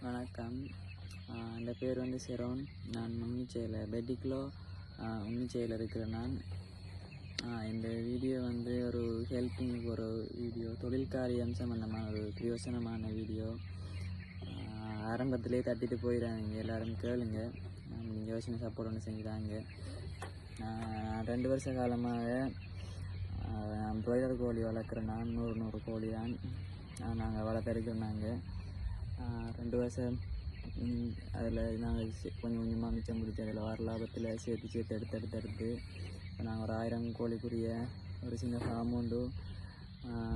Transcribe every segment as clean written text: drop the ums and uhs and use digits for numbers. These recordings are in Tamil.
வணக்கம். என் பேர் வந்து சிரோன். நான் உன்னிச்சையில் பெட்டிக்கிலோ உன்னிச்சையில் இருக்கிறேன். நான் இந்த வீடியோ வந்து ஒரு ஹெல்ப்பிங் ஒரு வீடியோ, தொழில்காரியம் சம்பந்தமான ஒரு பிரயோசனமான வீடியோ. ஆரம்பத்திலே தட்டிட்டு போயிடாதீங்க, எல்லோரும் கேளுங்க. நீங்கள் யோசனை சப்போர்ட் ஒன்று செஞ்சுட்டாங்க. 2 வருஷ காலமாக பிராய்லர் கோழி வளர்க்குறேன். நான் 100 கோழி தான் நாங்கள் வளர்த்துருக்கிறோம். நாங்கள் 2 வருஷம் அதில் நாங்கள் கொஞ்சம் கொஞ்சமாக மிச்சம் பிடிச்சி அதில் வர லாபத்தில் சேர்த்து எடுத்து இப்போ நாங்கள் ஒரு 1000 கோழிக்குரிய ஒரு சின்ன அமௌண்ட்டு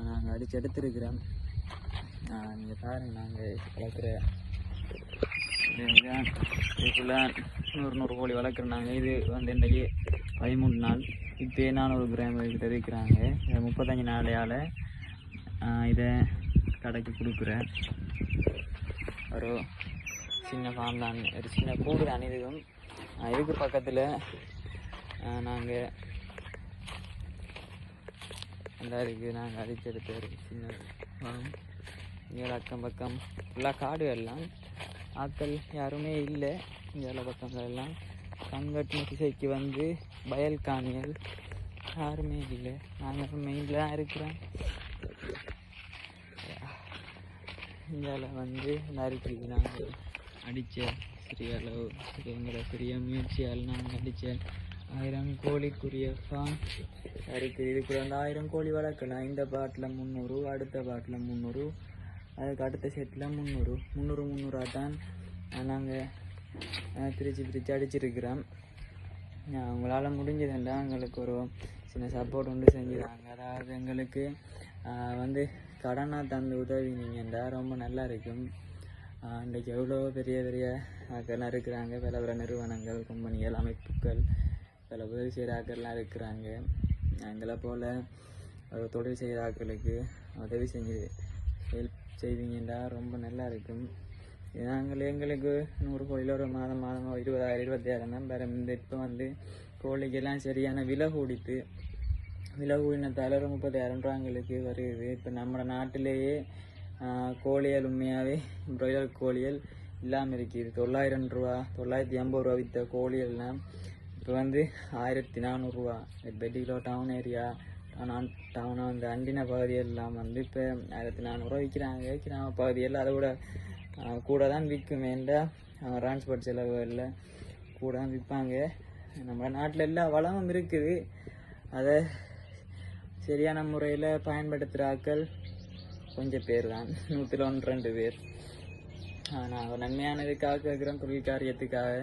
நாங்கள் அடித்து எடுத்துருக்கிறோம். நீங்கள் பாருங்கள், நாங்கள் வளர்க்குற இதுக்குள்ளே 100 கோழி வளர்க்குறோம். நாங்கள் இது வந்து இன்றைக்கி 13 நாள். இப்போ 400 கிராம் கிட்ட இருக்கிறாங்க. 35 நாளையால் இதை கடைக்கு கொடுக்குறேன். ஒரு சின்ன ஃபார்ம் தான், ஒரு சின்ன கூடு தான். இதுக்கு பக்கத்தில் நாங்கள் நல்லா இருக்குது. நாங்கள் அடிச்செடுத்த ஒரு சின்ன ஃபார்ம். இங்கே அக்கம் பக்கம் ஃபுல்லாக காடு எல்லாம், ஆட்கள் யாருமே இல்லை. இங்கே பக்கங்கள் எல்லாம் கங்கட்டு திசைக்கு வந்து வயல் காணிகள் யாருமே இல்லை. நாங்கள் மெயினில் தான் இருக்கிறோம். இந்தியாவில் வந்து எல்லாருக்கும் நாங்கள் அடித்த பெரிய முயற்சியால் நாங்கள் அடித்த 1000 கோழிக்குரிய ஃபார்ம் இருக்குது. இதுக்குள்ள வந்து 1000 கோழி வளர்க்கலாம். இந்த பாட்டில் 300, அடுத்த பாட்டில் 300, அதுக்கு அடுத்த செட்டில் 300 தான் நாங்கள் பிரித்து அடிச்சிருக்கிறோம். அவங்களால முடிஞ்சதில்லை, எங்களுக்கு ஒரு சின்ன சப்போர்ட் ஒன்று செஞ்சுருக்காங்க. அதாவது எங்களுக்கு வந்து கடனாக தந்து உதவினீங்கன்றா ரொம்ப நல்லா இருக்கும். இன்றைக்கி எவ்வளோ பெரிய ஆக்கள்லாம் இருக்கிறாங்க, பல நிறுவனங்கள், கம்பெனிகள், அமைப்புகள், பல உதவி செய்கிற ஆக்கள்லாம் இருக்கிறாங்க. எங்களை போல் ஒரு தொழில் செய்கிற ஆக்களுக்கு உதவி செஞ்சு ஹெல்ப் செய்வீங்கன்றா ரொம்ப நல்லா இருக்கும். எங்களுக்கு 100 கோழியில் ஒரு மாதம் 20,000 25,000 தான் வேறு. இப்போ வந்து கோழிக்கெல்லாம் சரியான விலை கூடினத்தால் ஒரு 30,000 ரூபாங்களுக்கு வருது. இப்போ நம்ம நாட்டிலேயே கோழிகள் உண்மையாகவே பிராய்லர் கோழிகள் இல்லாமல் இருக்குது. 900 ரூபா 950 ரூபா விற்ற கோழிகள்லாம் இப்போ வந்து 1400 ரூபா. பெட்டிக்கிலோ டவுன் ஏரியா டவுனை வந்து அண்டின பகுதியெல்லாம் வந்து இப்போ 1400 ரூபா விற்கிறாங்க. கிராம பகுதியில் அதை விட கூட தான் விற்கும். ஏன்டா டிரான்ஸ்போர்ட் செலவுகளில் கூட தான் விற்பாங்க. நம்ம நாட்டில் எல்லா வளமும் இருக்குது. அதை சரியான முறையில் பயன்படுத்துகிற ஆக்கள் கொஞ்சம் பேர் தான், 100ல் 1-2 பேர். நாங்கள் நன்மையானதுக்காக இருக்கிறோம், தொழில் காரியத்துக்காக.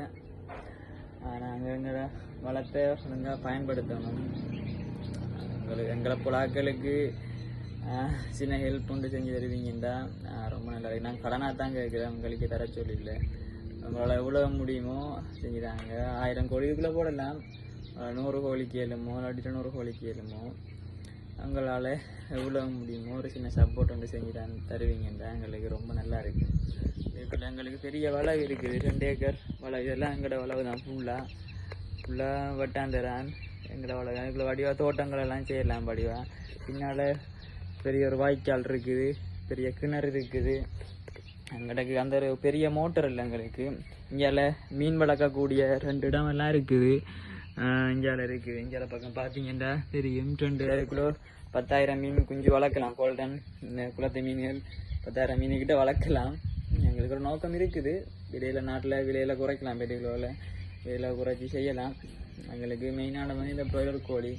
நாங்கள் எங்களை வளத்தை ஒழுங்காக பயன்படுத்தணும். எங்களை போல ஆக்களுக்கு சின்ன ஹெல்ப் ஒன்று செஞ்சு தருவீங்கன்றா ரொம்ப நல்லா இருக்குது. நாங்கள் கடனாக தான் கேட்குறேன், உங்களுக்கு தர சொல்லில்லை. உங்களால் எவ்வளோ முடியுமோ செஞ்சுதாங்க. 1000 கோழிக்குள்ளே போடலாம். 100 கோழிக்கு ஏழுமோ, இல்லாட்டி 200 கோழிக்கு ஏழுமோ, உங்களால் எவ்வளோ முடியுமோ ஒரு சின்ன சப்போர்ட் ஒன்று செஞ்சு தருவீங்கன்றா எங்களுக்கு ரொம்ப நல்லா இருக்குது. இதுக்குள்ள எங்களுக்கு பெரிய வளவு இருக்குது, 2 ஏக்கர் வளவு. இதெல்லாம் எங்களோட வளவு தான். ஃபுல்லாக வெட்டாந்தரான் எங்களோட வளவு. அதுக்குள்ள வடிவாக தோட்டங்கள் எல்லாம் செய்யலாம். வடிவாக பின்னால் பெரிய ஒரு வாய்க்கால் இருக்குது, பெரிய கிணறு இருக்குது. எங்களுக்கு அந்த ஒரு பெரிய மோட்டர் இல்லை எங்களுக்கு. இந்தியாவில் மீன் வளர்க்கக்கூடிய 2 இடம் எல்லாம் இருக்குது. இந்தியாவில் இருக்குது. இந்தியாவில் பக்கம் பார்த்தீங்கன்னா தெரியும். 2 கிலோ 10,000 மீன் குஞ்சு வளர்க்கலாம். கோல்டன் இந்த குளத்து மீன்கள் 10,000 மீன்கிட்ட வளர்க்கலாம். எங்களுக்கு ஒரு நோக்கம் இருக்குது. விலையில் குறைக்கலாம். பெட்டிக்கிலோவில் விலையில் குறைச்சி செய்யலாம். எங்களுக்கு மெயினான வந்து இந்த பிராய்லர் கோழி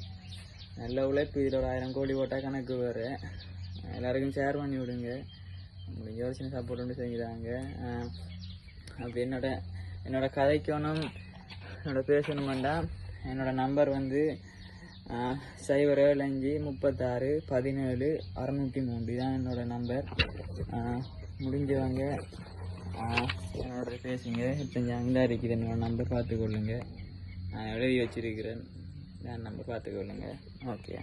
நல்ல உழைப்பு. இதில் ஒரு 1000 கோழி போட்டால் கணக்கு வேறு. எல்லாருக்கும் ஷேர் பண்ணி விடுங்க. உங்களுக்கு யோசனை சப்போர்ட் ஒன்று செஞ்சுறாங்க. அப்படி என்னோட கதைக்கணும், பேசணுமெண்டா என்னோடய நம்பர் வந்து 075 36 17 603 தான் என்னோடய நம்பர். முடிஞ்சவங்க என்னோட பேசுங்க. இப்போ அங்கே இருக்குது என்னோடய நம்பர், பார்த்துக்கொள்ளுங்க. நான் எழுதி வச்சிருக்கிறேன். நான் நம்பர் பார்த்துக்கொள்ளுங்க. ஓகே.